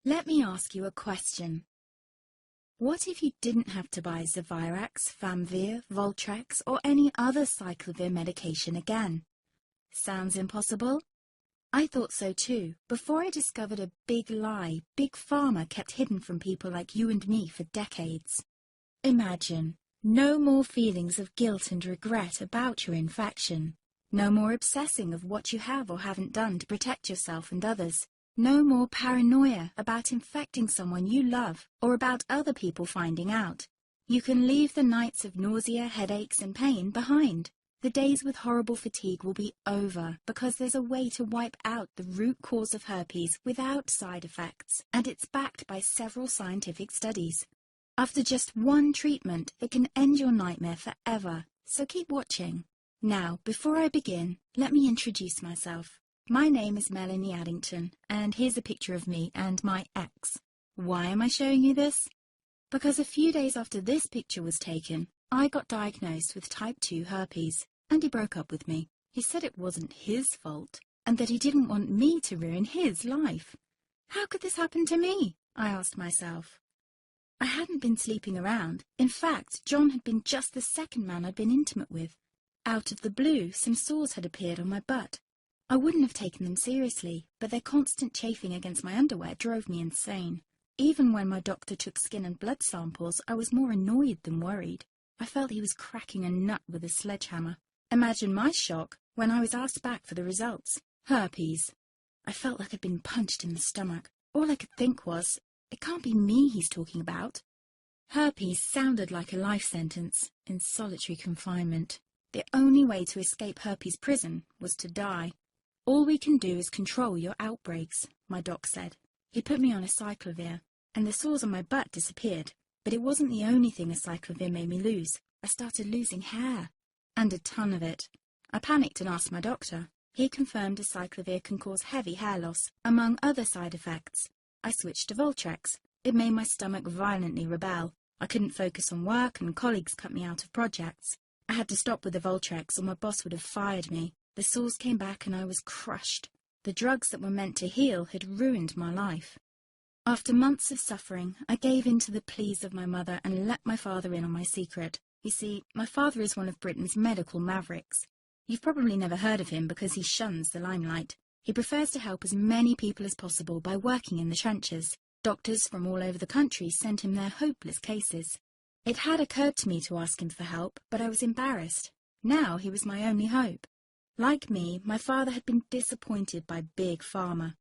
Let me ask you a question. What if you didn't have to buy Zevirax, Famvir, Voltrex, or any other cyclovir medication again? Sounds impossible? I thought so too, before I discovered a big lie Big Pharma kept hidden from people like you and me for decades. Imagine, no more feelings of guilt and regret about your infection. No more obsessing of what you have or haven't done to protect yourself and others. No more paranoia about infecting someone you love or about other people finding out. You can leave the nights of nausea, headaches and pain behind. The days with horrible fatigue will be over because there's a way to wipe out the root cause of herpes without side effects, and it's backed by several scientific studies. After just one treatment, it can end your nightmare forever, so keep watching. Now, before I begin, let me introduce myself. My name is Melanie Addington, and here's a picture of me and my ex. Why am I showing you this? Because a few days after this picture was taken, I got diagnosed with type 2 herpes, and he broke up with me. He said it wasn't his fault, and that he didn't want me to ruin his life. How could this happen to me? I asked myself. I hadn't been sleeping around. In fact, John had been just the second man I'd been intimate with. Out of the blue, some sores had appeared on my butt. I wouldn't have taken them seriously, but their constant chafing against my underwear drove me insane. Even when my doctor took skin and blood samples, I was more annoyed than worried. I felt he was cracking a nut with a sledgehammer. Imagine my shock when I was asked back for the results. Herpes. I felt like I'd been punched in the stomach. All I could think was, it can't be me he's talking about. Herpes sounded like a life sentence in solitary confinement. The only way to escape herpes prison was to die. All we can do is control your outbreaks, my doc said. He put me on a cyclovir, and the sores on my butt disappeared. But it wasn't the only thing a cyclovir made me lose. I started losing hair, and a ton of it. I panicked and asked my doctor. He confirmed a cyclovir can cause heavy hair loss, among other side effects. I switched to Voltrex. It made my stomach violently rebel. I couldn't focus on work, and colleagues cut me out of projects. I had to stop with the Voltrex, or my boss would have fired me. The sores came back and I was crushed. The drugs that were meant to heal had ruined my life. After months of suffering, I gave in to the pleas of my mother and let my father in on my secret. You see, my father is one of Britain's medical mavericks. You've probably never heard of him because he shuns the limelight. He prefers to help as many people as possible by working in the trenches. Doctors from all over the country sent him their hopeless cases. It had occurred to me to ask him for help, but I was embarrassed. Now he was my only hope. Like me, my father had been disappointed by Big Pharma.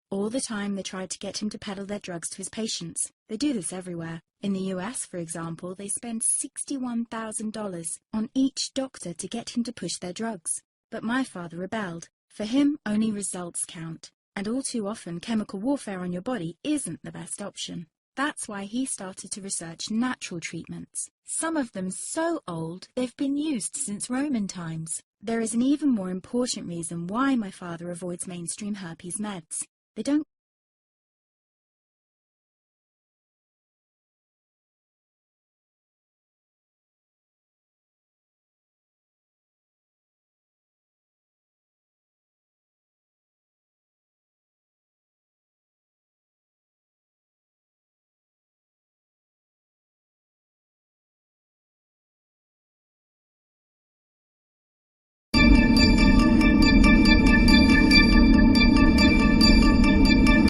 All the time they tried to get him to peddle their drugs to his patients. They do this everywhere. In the US, for example, they spend $61,000 on each doctor to get him to push their drugs. But my father rebelled. For him, only results count. And all too often, chemical warfare on your body isn't the best option. That's why he started to research natural treatments. Some of them so old, they've been used since Roman times. There is an even more important reason why my father avoids mainstream herpes meds. They don't